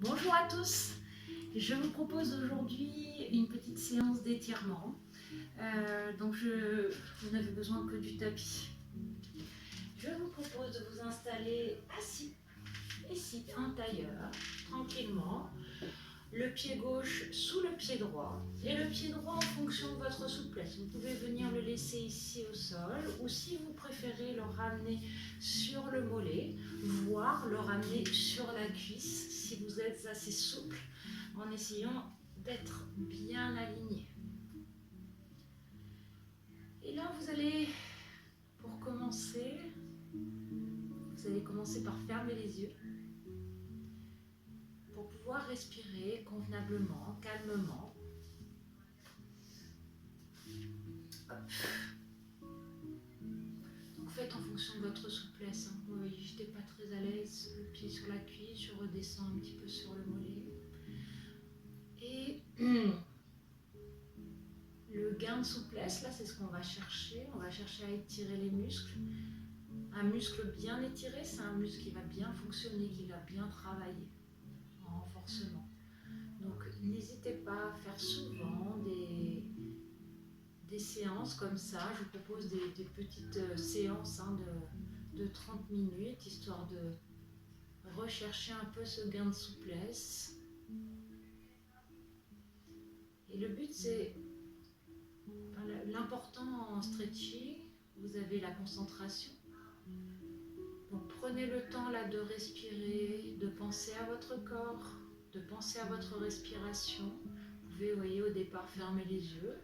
Bonjour à tous, je vous propose aujourd'hui une petite séance d'étirement. Vous n'avez besoin que du tapis. Je vous propose de vous installer assis, ici en tailleur, tranquillement. Le pied gauche sous le pied droit et le pied droit en fonction de votre souplesse. Vous pouvez venir le laisser ici au sol ou si vous préférez le ramener sur le mollet, voire le ramener sur la cuisse si vous êtes assez souple en essayant d'être bien aligné. Et là vous allez, pour commencer, vous allez commencer par fermer les yeux pour pouvoir respirer convenablement, calmement. Donc faites en fonction de votre souplesse. Vous voyez, je n'étais pas très à l'aise, le pied sur la cuisse, je redescends un petit peu sur le mollet. Et le gain de souplesse, là, c'est ce qu'on va chercher. On va chercher à étirer les muscles. Un muscle bien étiré, c'est un muscle qui va bien fonctionner, qui va bien travailler en renforcement. Donc n'hésitez pas à faire souvent des séances comme ça. Je vous propose des petites séances de 30 minutes, histoire de rechercher un peu ce gain de souplesse. Et le but, c'est l'important en stretching, vous avez la concentration. Donc prenez le temps là de respirer, de penser à votre corps, de penser à votre respiration. Vous pouvez, vous voyez, au départ fermer les yeux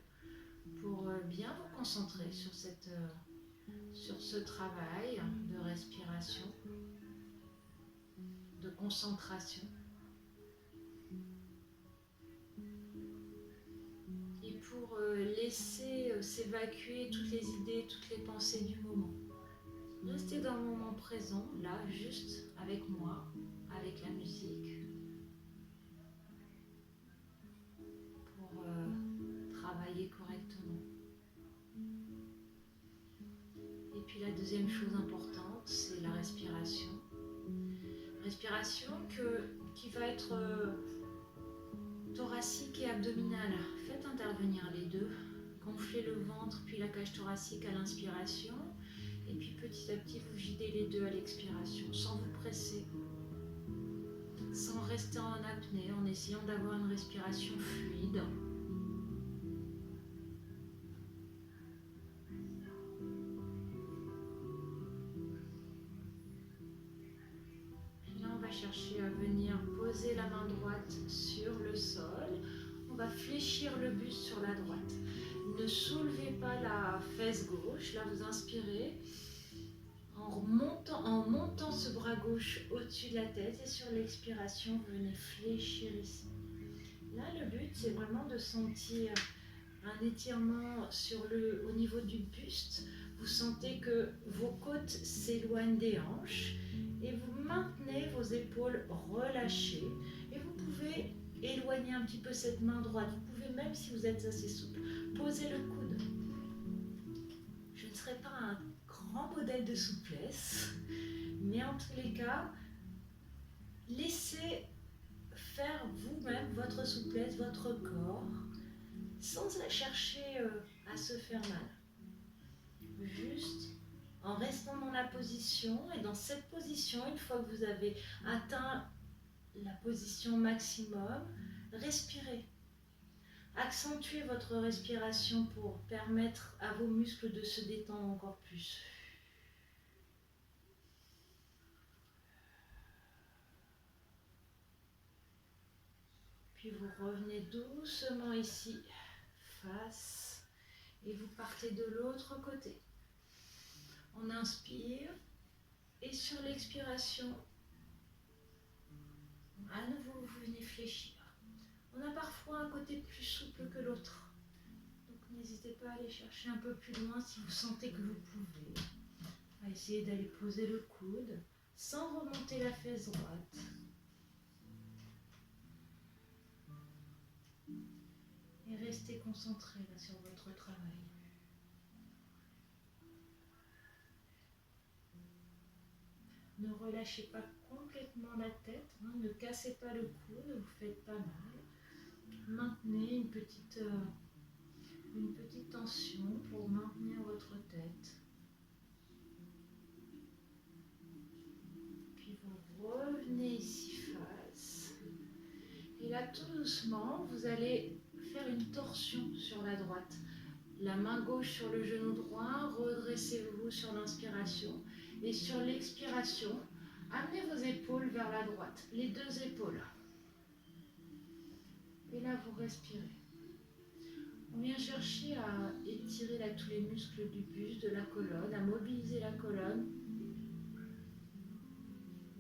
pour bien vous concentrer sur ce travail de respiration, de concentration. Et pour laisser s'évacuer toutes les idées, toutes les pensées du moment. Restez dans le moment présent, là, juste avec moi, avec la musique, pour travailler correctement. Et puis la deuxième chose importante, c'est la respiration. Respiration qui va être thoracique et abdominale. Faites intervenir les deux. Gonflez le ventre puis la cage thoracique à l'inspiration. Et puis petit à petit, vous videz les deux à l'expiration, sans vous presser, sans rester en apnée, en essayant d'avoir une respiration fluide. Et là, on va chercher à venir poser la main droite sur le sol. On va fléchir le buste sur la droite. Ne soulevez pas la fesse gauche. Là, vous inspirez en montant ce bras gauche au-dessus de la tête. Et sur l'expiration, vous venez fléchir ici. Là, le but, c'est vraiment de sentir un étirement au niveau du buste. Vous sentez que vos côtes s'éloignent des hanches et vous maintenez vos épaules relâchées. Et vous pouvez éloigner un petit peu cette main droite. Vous pouvez, même si vous êtes assez souple, poser le coude. Je ne serai pas un grand modèle de souplesse, mais en tous les cas, laissez faire vous-même votre souplesse, votre corps, sans chercher à se faire mal. Juste en restant dans la position, et dans cette position, une fois que vous avez atteint la position maximum, respirez. Accentuez votre respiration pour permettre à vos muscles de se détendre encore plus. Puis vous revenez doucement ici, face, et vous partez de l'autre côté. On inspire, et sur l'expiration, à nouveau vous venez fléchir. On a parfois un côté plus souple que l'autre. Donc n'hésitez pas à aller chercher un peu plus loin si vous sentez que vous pouvez. On va essayer d'aller poser le coude sans remonter la fesse droite. Et restez concentré là sur votre travail. Ne relâchez pas complètement la tête, hein, ne cassez pas le cou, ne vous faites pas mal. Maintenez une petite tension pour maintenir votre tête. Puis vous revenez ici face. Et là, tout doucement, vous allez faire une torsion sur la droite. La main gauche sur le genou droit, redressez-vous sur l'inspiration. Et sur l'expiration, amenez vos épaules vers la droite, les deux épaules. Et là, vous respirez. On vient chercher à étirer là tous les muscles du buste, de la colonne, à mobiliser la colonne,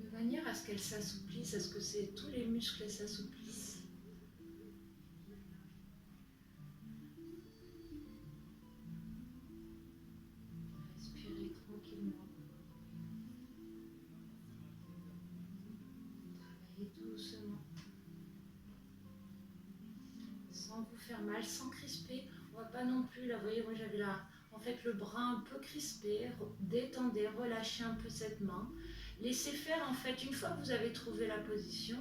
de manière à ce qu'elle s'assouplisse, à ce que tous les muscles s'assouplissent. Respirez tranquillement. Travaillez doucement. Sans vous faire mal, sans crisper. On ne va pas non plus, là, vous voyez, moi j'avais là, en fait, le bras un peu crispé. Détendez, relâchez un peu cette main. Laissez faire, en fait, une fois que vous avez trouvé la position,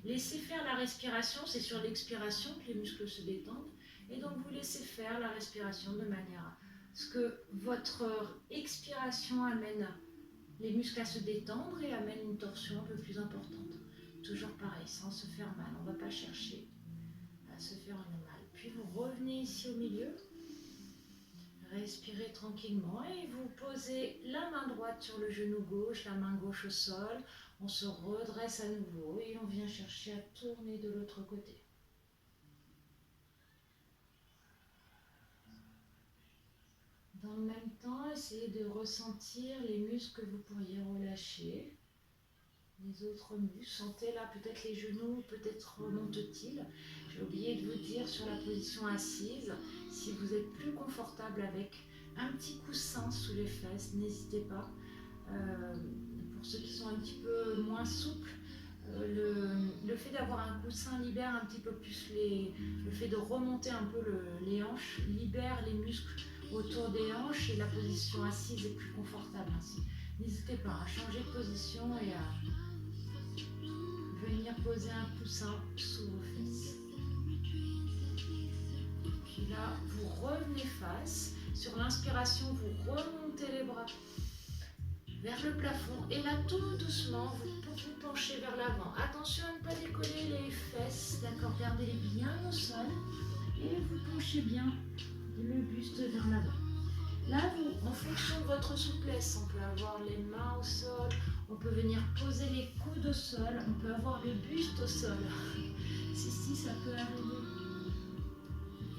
laissez faire la respiration. C'est sur l'expiration que les muscles se détendent. Et donc, vous laissez faire la respiration de manière à ce que votre expiration amène les muscles à se détendre et amène une torsion un peu plus importante. Toujours pareil, sans se faire mal. On ne va pas chercher à se faire un mal. Puis vous revenez ici au milieu. Respirez tranquillement et vous posez la main droite sur le genou gauche, la main gauche au sol. On se redresse à nouveau et on vient chercher à tourner de l'autre côté. Dans le même temps, essayez de ressentir les muscles que vous pourriez relâcher. Les autres muscles, sentez là peut-être les genoux, peut-être remontent-ils. J'ai oublié de vous dire sur la position assise, si vous êtes plus confortable avec un petit coussin sous les fesses, n'hésitez pas. Pour ceux qui sont un petit peu moins souples, le fait d'avoir un coussin libère un petit peu plus le fait de remonter un peu les hanches, libère les muscles autour des hanches et la position assise est plus confortable ainsi. N'hésitez pas à changer de position et à venir poser un coussin sous vos fesses. Puis là, vous revenez face. Sur l'inspiration, vous remontez les bras vers le plafond. Et là, tout doucement, vous penchez vers l'avant. Attention à ne pas décoller les fesses. D'accord, gardez-les bien au sol. Et vous penchez bien le buste vers l'avant. Là, en fonction de votre souplesse, on peut avoir les mains au sol, on peut venir poser les coudes au sol, on peut avoir le buste au sol. Si, ça peut arriver.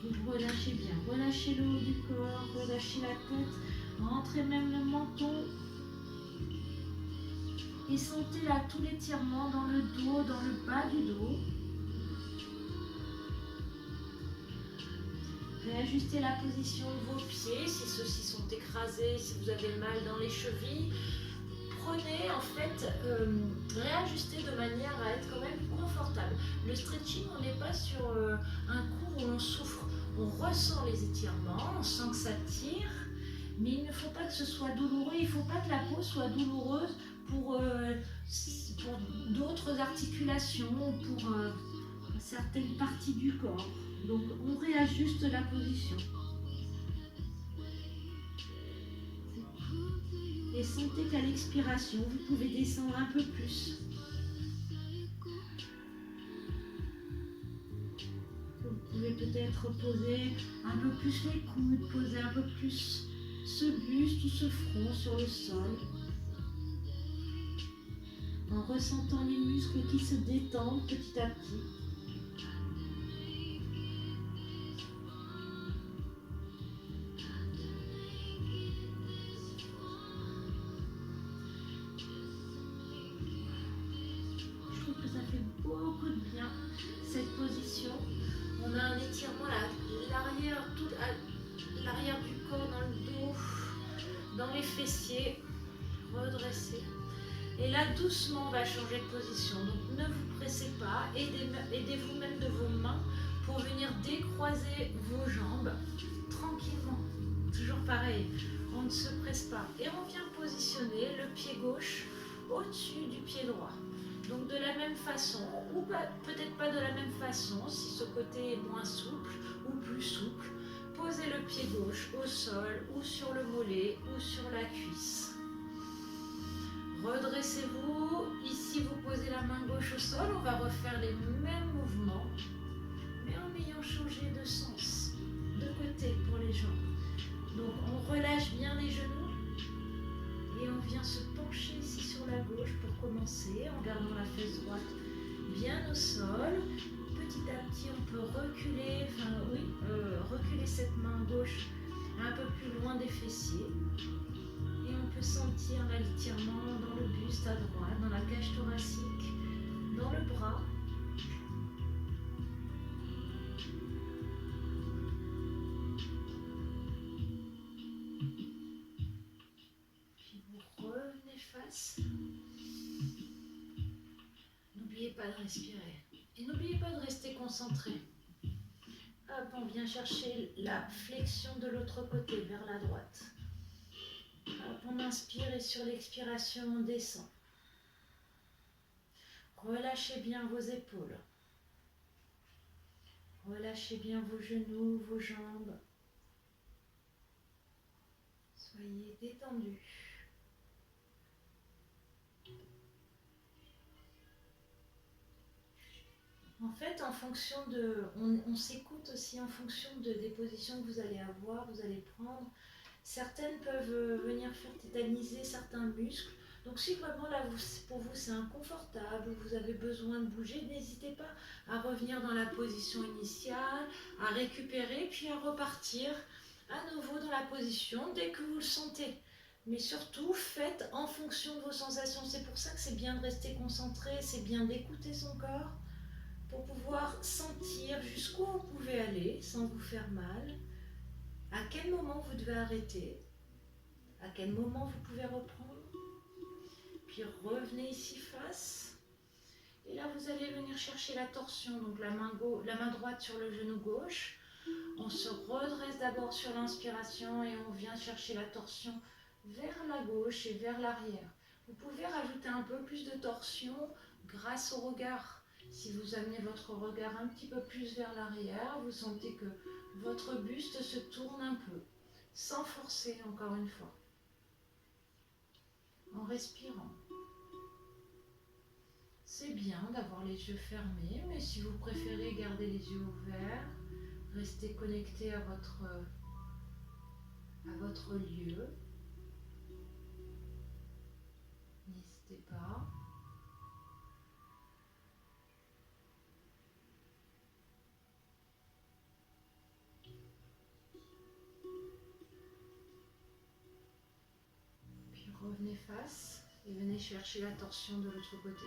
Vous relâchez bien, relâchez le haut du corps, relâchez la tête, rentrez même le menton. Et sentez là tout l'étirement dans le dos, dans le bas du dos. Réajustez la position de vos pieds si ceux-ci sont écrasés, si vous avez mal dans les chevilles. Prenez en fait, réajustez de manière à être quand même confortable. Le stretching, on n'est pas sur un cours où on souffre. On ressent les étirements, on sent que ça tire, mais il ne faut pas que ce soit douloureux. Il ne faut pas que la peau soit douloureuse pour d'autres articulations, pour certaines parties du corps. Donc on réajuste la position. Et sentez qu'à l'expiration, vous pouvez descendre un peu plus. Vous pouvez peut-être poser un peu plus les coudes, poser un peu plus ce buste ou ce front sur le sol. En ressentant les muscles qui se détendent petit à petit. Beaucoup de bien cette position. On a un étirement à l'arrière du corps, dans le dos, dans les fessiers, redressez. Et là, doucement, on va changer de position. Donc, ne vous pressez pas, aidez-vous même de vos mains pour venir décroiser vos jambes tranquillement. Toujours pareil, on ne se presse pas. Et on vient positionner le pied gauche au-dessus du pied droit. Donc de la même façon, ou peut-être pas de la même façon, si ce côté est moins souple ou plus souple, posez le pied gauche au sol ou sur le mollet ou sur la cuisse. Redressez-vous. Ici, vous posez la main gauche au sol. On va refaire les mêmes mouvements, mais en ayant changé de sens, de côté pour les jambes. Donc, on relâche bien les genoux et on vient se pencher ici sur la gauche pour commencer, en gardant la fesse droite bien au sol. Petit à petit, on peut reculer, reculer cette main gauche un peu plus loin des fessiers. Et on peut sentir l'étirement dans le buste à droite, dans la cage thoracique, dans le bras. Puis vous revenez face. N'oubliez pas de respirer. Et n'oubliez pas de rester concentré. Hop, on vient chercher la flexion de l'autre côté, vers la droite. Hop, on inspire et sur l'expiration, on descend. Relâchez bien vos épaules. Relâchez bien vos genoux, vos jambes. Soyez détendus. En fait, en fonction de, on s'écoute aussi en fonction des positions que vous allez avoir, vous allez prendre. Certaines peuvent venir faire tétaniser certains muscles. Donc si vraiment là, pour vous c'est inconfortable, vous avez besoin de bouger, n'hésitez pas à revenir dans la position initiale, à récupérer, puis à repartir à nouveau dans la position dès que vous le sentez. Mais surtout, faites en fonction de vos sensations. C'est pour ça que c'est bien de rester concentré, c'est bien d'écouter son corps, pour pouvoir sentir jusqu'où vous pouvez aller sans vous faire mal, à quel moment vous devez arrêter, à quel moment vous pouvez reprendre, puis revenez ici face, et là vous allez venir chercher la torsion, donc la main droite sur le genou gauche, on se redresse d'abord sur l'inspiration et on vient chercher la torsion vers la gauche et vers l'arrière. Vous pouvez rajouter un peu plus de torsion grâce au regard. Si vous amenez votre regard un petit peu plus vers l'arrière, vous sentez que votre buste se tourne un peu, sans forcer encore une fois, en respirant. C'est bien d'avoir les yeux fermés, mais si vous préférez garder les yeux ouverts, restez connecté à votre lieu. N'hésitez pas. Revenez face et venez chercher la torsion de l'autre côté.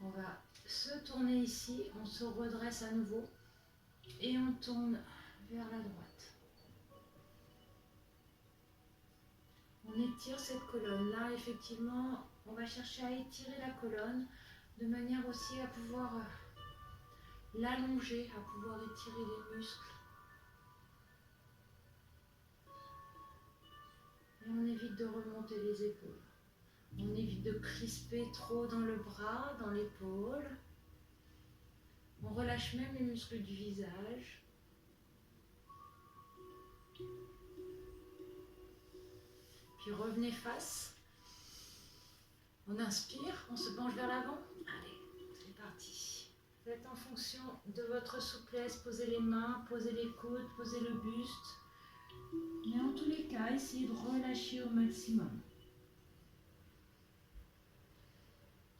On va se tourner ici, on se redresse à nouveau et on tourne vers la droite. On étire cette colonne-là, effectivement, on va chercher à étirer la colonne de manière aussi à pouvoir l'allonger, à pouvoir étirer les muscles. Et on évite de remonter les épaules. On évite de crisper trop dans le bras, dans l'épaule. On relâche même les muscles du visage. Puis revenez face. On inspire, on se penche vers l'avant. Allez, c'est parti. Faites en fonction de votre souplesse. Posez les mains, posez les coudes, posez le buste. Mais en tous les cas, essayez de relâcher au maximum.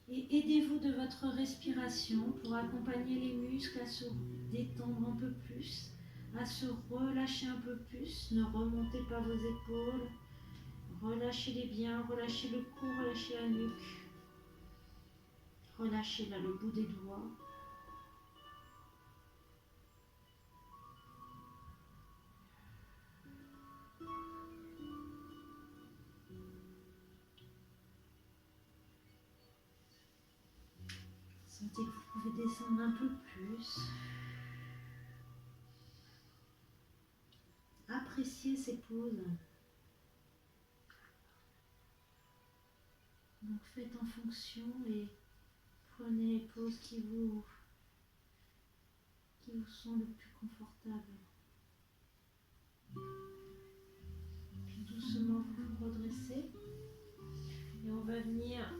Et aidez-vous de votre respiration pour accompagner les muscles à se détendre un peu plus, à se relâcher un peu plus. Ne remontez pas vos épaules. Relâchez-les bien, relâchez le cou, relâchez la nuque. Relâchez là le bout des doigts. Sentez que vous pouvez descendre un peu plus. Appréciez ces pauses. Donc faites en fonction et prenez les poses qui vous sont le plus confortables. Puis doucement vous vous redressez et on va venir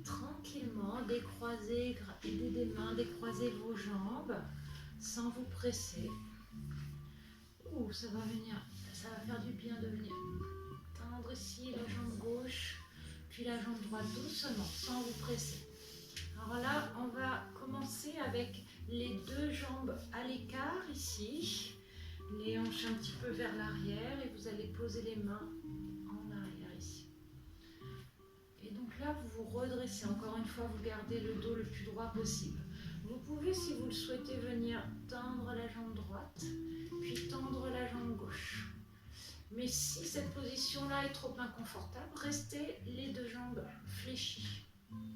tranquillement décroiser, aider des mains, décroiser vos jambes sans vous presser. Ouh, ça va faire du bien de venir tendre ici la jambe gauche, puis la jambe droite doucement, sans vous presser. Alors là, on va commencer avec les deux jambes à l'écart ici, les hanches un petit peu vers l'arrière et vous allez poser les mains en arrière ici. Et donc là, vous vous redressez. Encore une fois, vous gardez le dos le plus droit possible. Vous pouvez, si vous le souhaitez, venir tendre la jambe droite, puis tendre la jambe gauche. Mais si cette position-là est trop inconfortable, restez les deux jambes fléchies,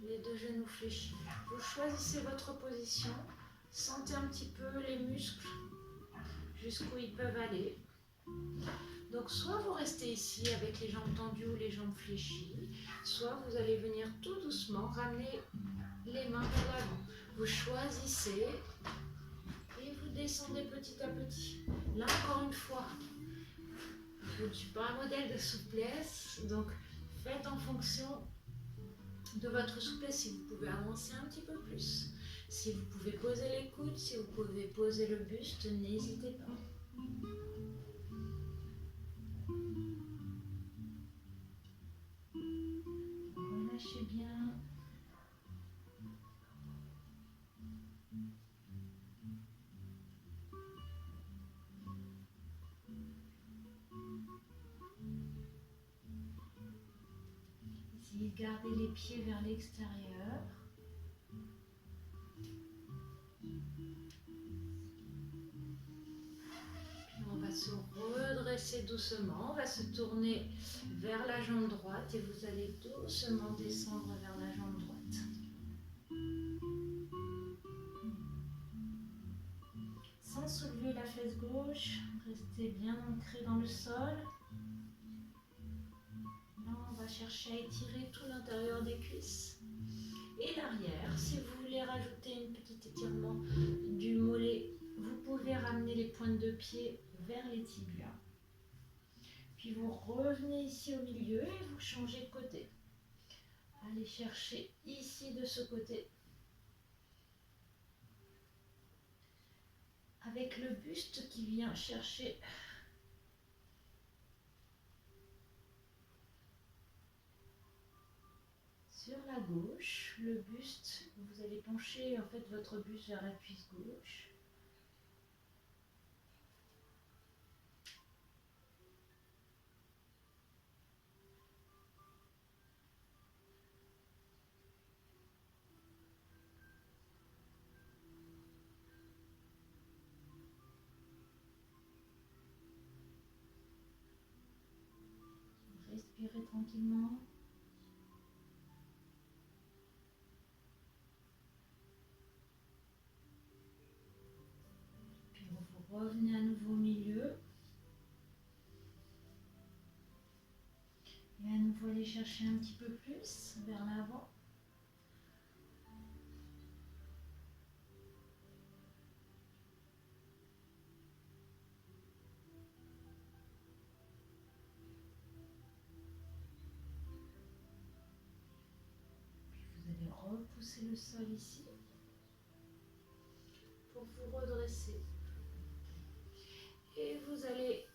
les deux genoux fléchis. Vous choisissez votre position, sentez un petit peu les muscles jusqu'où ils peuvent aller. Donc soit vous restez ici avec les jambes tendues ou les jambes fléchies, soit vous allez venir tout doucement ramener les mains vers l'avant. Vous choisissez et vous descendez petit à petit. Là encore une fois, je ne suis pas un modèle de souplesse, donc faites en fonction de votre souplesse. Si vous pouvez avancer un petit peu plus, si vous pouvez poser les coudes, si vous pouvez poser le buste, n'hésitez pas. Relâchez bien. Essayez de garder les pieds vers l'extérieur. On va se redresser doucement, on va se tourner vers la jambe droite et vous allez doucement descendre vers la jambe droite. Sans soulever la fesse gauche, restez bien ancré dans le sol. Là, on va chercher à étirer tout l'intérieur des cuisses et l'arrière. Si vous voulez rajouter un petit étirement du mollet, vous pouvez ramener les pointes de pied vers les tibias. Puis vous revenez ici au milieu et vous changez de côté. Allez chercher ici de ce côté. Avec le buste qui vient chercher sur la gauche. Le buste, vous allez pencher en fait votre buste vers la cuisse gauche. Respirez tranquillement. Puis vous revenez à nouveau au milieu. Et à nouveau aller chercher un petit peu plus vers l'avant. Repousser le sol ici pour vous redresser. Et vous allez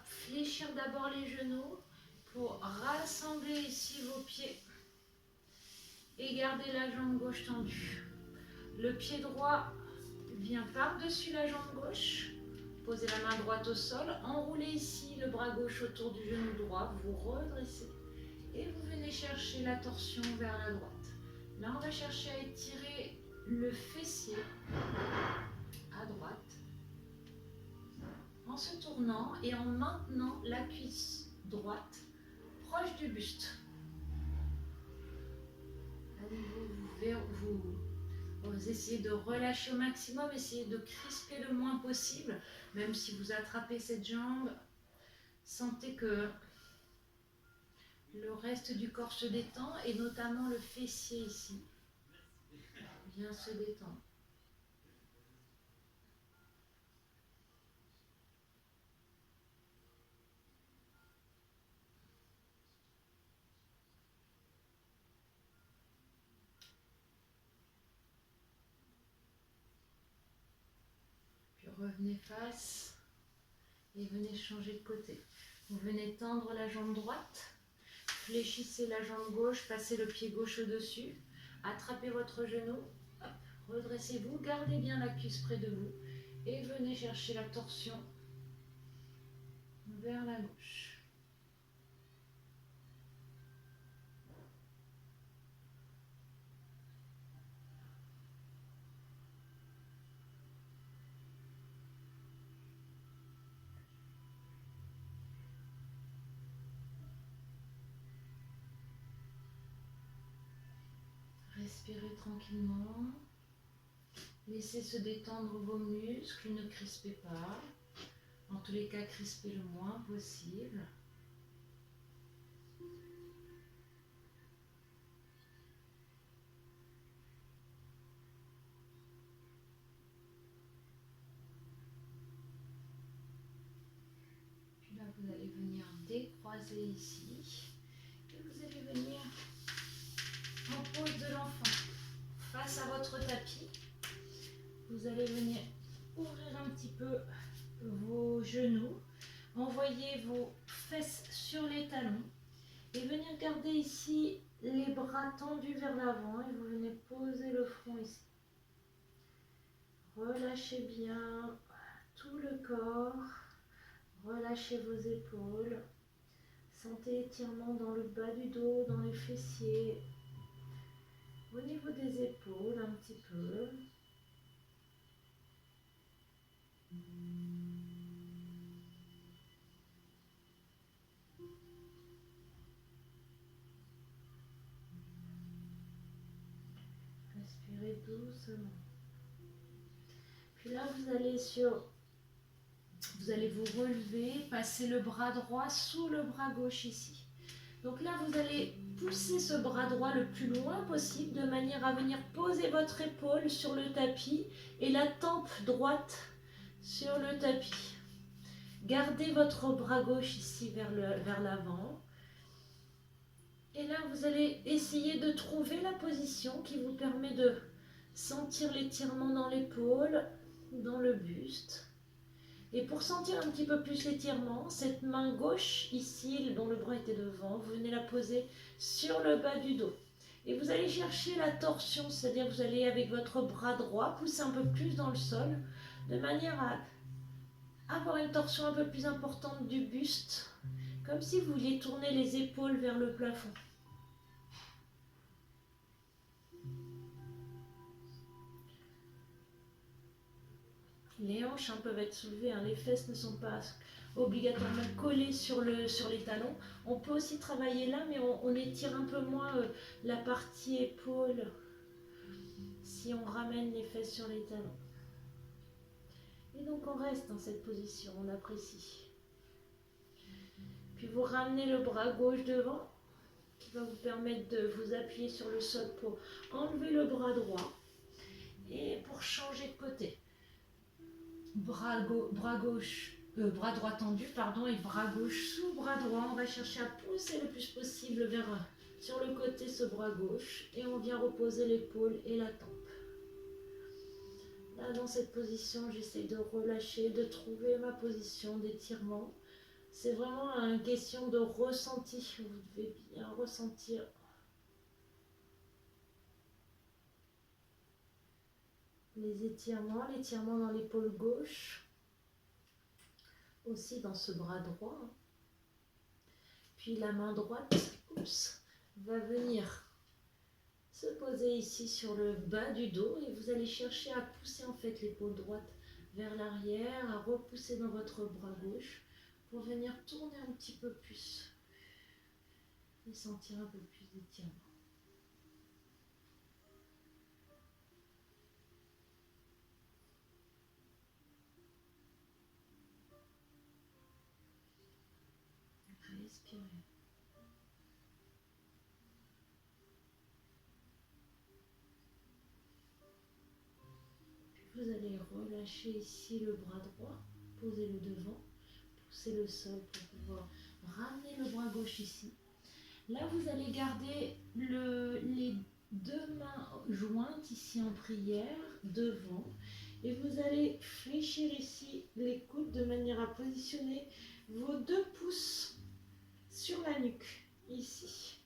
fléchir d'abord les genoux pour rassembler ici vos pieds et garder la jambe gauche tendue. Le pied droit vient par-dessus la jambe gauche. Posez la main droite au sol. Enroulez ici le bras gauche autour du genou droit. Vous redressez et vous venez chercher la torsion vers la droite. Là, on va chercher à étirer le fessier à droite en se tournant et en maintenant la cuisse droite proche du buste. Allez, vous essayez de relâcher au maximum, essayez de crisper le moins possible, même si vous attrapez cette jambe. Sentez que Le reste du corps se détend et notamment le fessier ici vient se détendre. Puis revenez face et venez changer de côté. Vous venez tendre la jambe droite, fléchissez la jambe gauche, passez le pied gauche au-dessus, attrapez votre genou, hop, redressez-vous, gardez bien la cuisse près de vous et venez chercher la torsion vers la gauche. Respirez tranquillement. Laissez se détendre vos muscles, ne crispez pas. En tous les cas, crispez le moins possible. Puis là, vous allez venir décroiser ici. Et vous allez venir en pose de l'enfant. Face à votre tapis, vous allez venir ouvrir un petit peu vos genoux. Envoyez vos fesses sur les talons. Et venir garder ici les bras tendus vers l'avant. Et vous venez poser le front ici. Relâchez bien tout le corps. Relâchez vos épaules. Sentez l'étirement dans le bas du dos, dans les fessiers. Au niveau des épaules, un petit peu. Respirez doucement. Puis là, vous allez vous relever, passer le bras droit sous le bras gauche ici. Donc là, vous allez pousser ce bras droit le plus loin possible de manière à venir poser votre épaule sur le tapis et la tempe droite sur le tapis. Gardez votre bras gauche ici vers l'avant. Et là, vous allez essayer de trouver la position qui vous permet de sentir l'étirement dans l'épaule, dans le buste. Et pour sentir un petit peu plus l'étirement, cette main gauche ici, dont le bras était devant, vous venez la poser sur le bas du dos. Et vous allez chercher la torsion, c'est-à-dire vous allez avec votre bras droit pousser un peu plus dans le sol, de manière à avoir une torsion un peu plus importante du buste, comme si vous vouliez tourner les épaules vers le plafond. Les hanches peuvent être soulevées, les fesses ne sont pas obligatoirement collées sur les talons. On peut aussi travailler là, mais on étire un peu moins la partie épaule si on ramène les fesses sur les talons. Et donc on reste dans cette position, on apprécie. Puis vous ramenez le bras gauche devant, qui va vous permettre de vous appuyer sur le sol pour enlever le bras droit. Et pour changer de côté. Bras droit tendu, et bras gauche sous bras droit. On va chercher à pousser le plus possible sur le côté ce bras gauche et on vient reposer l'épaule et la tempe. Là, dans cette position, j'essaie de relâcher, de trouver ma position d'étirement. C'est vraiment une question de ressenti. Vous devez bien ressentir. L'étirement dans l'épaule gauche, aussi dans ce bras droit. Puis la main droite, va venir se poser ici sur le bas du dos et vous allez chercher à pousser en fait l'épaule droite vers l'arrière, à repousser dans votre bras gauche pour venir tourner un petit peu plus et sentir un peu plus d'étirement. Respirez. vous allez relâcher ici le bras droit, posez le devant, poussez le sol pour pouvoir ramener le bras gauche ici. Là, vous allez garder les deux mains jointes ici en prière, devant. Et vous allez fléchir ici les coudes de manière à positionner vos 2 pouces sur la nuque, ici.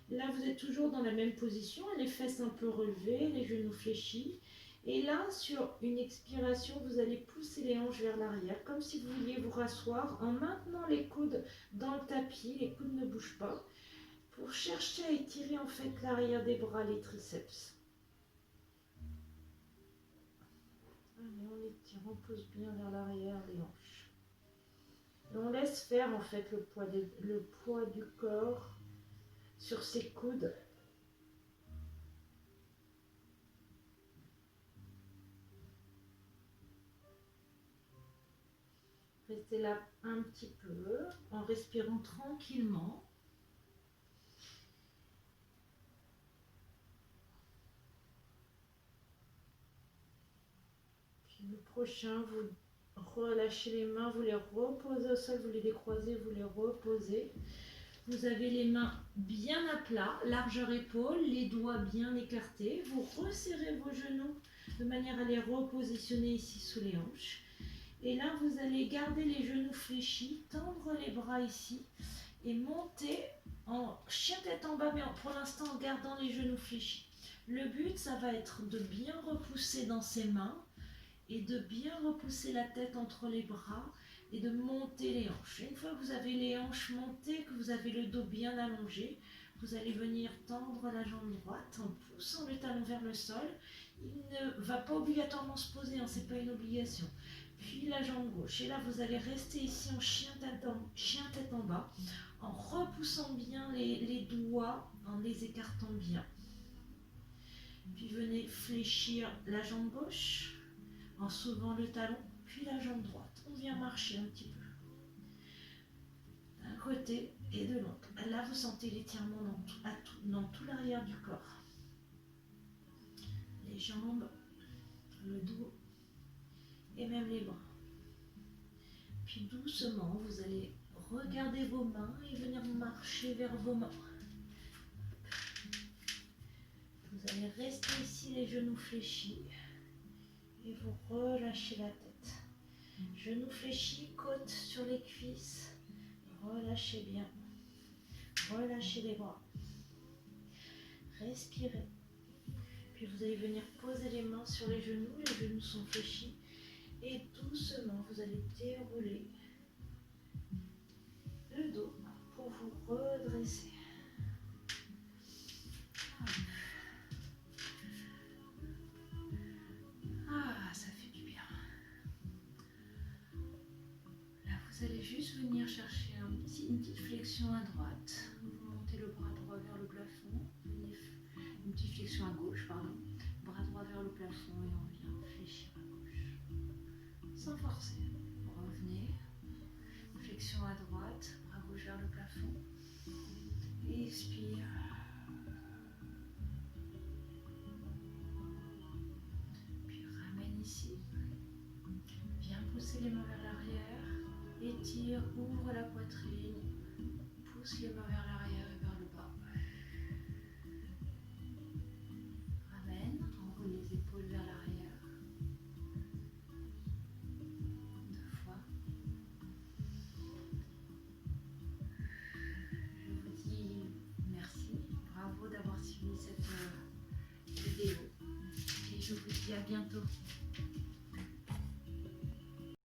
Là, vous êtes toujours dans la même position, les fesses un peu relevées, les genoux fléchis. Et là, sur une expiration, vous allez pousser les hanches vers l'arrière, comme si vous vouliez vous rasseoir en maintenant les coudes dans le tapis, les coudes ne bougent pas, pour chercher à étirer en fait l'arrière des bras, les triceps. Allez, on étire, on pousse bien vers l'arrière des hanches. Et on laisse faire en fait le poids du corps sur ses coudes. Restez là un petit peu en respirant tranquillement. Puis le prochain, vous relâchez les mains, vous les reposez au sol, vous les décroisez, vous les reposez. Vous avez les mains bien à plat, largeur épaule, les doigts bien écartés. Vous resserrez vos genoux de manière à les repositionner ici sous les hanches. Et là, vous allez garder les genoux fléchis, tendre les bras ici et monter en chien tête en bas, mais pour l'instant en gardant les genoux fléchis. Le but, ça va être de bien repousser dans ses mains et de bien repousser la tête entre les bras et de monter les hanches. Une fois que vous avez les hanches montées, que vous avez le dos bien allongé, vous allez venir tendre la jambe droite en poussant le talon vers le sol. Il ne va pas obligatoirement se poser, ce n'est pas une obligation. Puis la jambe gauche. Et là, vous allez rester ici en chien tête en bas, en repoussant bien les doigts, en les écartant bien. Puis venez fléchir la jambe gauche, en soulevant le talon, puis la jambe droite. On vient marcher un petit peu. D'un côté et de l'autre. Là, vous sentez l'étirement dans tout l'arrière du corps. Les jambes, le dos et même les bras. Puis doucement, vous allez regarder vos mains et venir marcher vers vos mains. Vous allez rester ici les genoux fléchis et vous relâchez la tête. Genoux fléchis, côte sur les cuisses. Relâchez bien. Relâchez les bras. Respirez. Puis vous allez venir poser les mains sur les genoux sont fléchis. Et doucement, vous allez dérouler le dos pour vous redresser. Ah, ça fait du bien. Là, vous allez juste venir chercher une petite flexion à droite. Vous montez le bras droit vers le plafond. Une petite flexion à gauche, pardon. Bras droit vers le plafond et on vient fléchir à gauche. Sans forcer. Revenez. Flexion à droite, bras gauche vers le plafond. Expire. Puis ramène ici. Viens pousser les mains vers l'arrière. Étire, ouvre la poitrine. Pousse les mains vers l'arrière et vers le bas. Ramène, enroule les épaules vers l'arrière. 2 fois. Je vous dis merci, bravo d'avoir suivi cette vidéo et je vous dis à bientôt.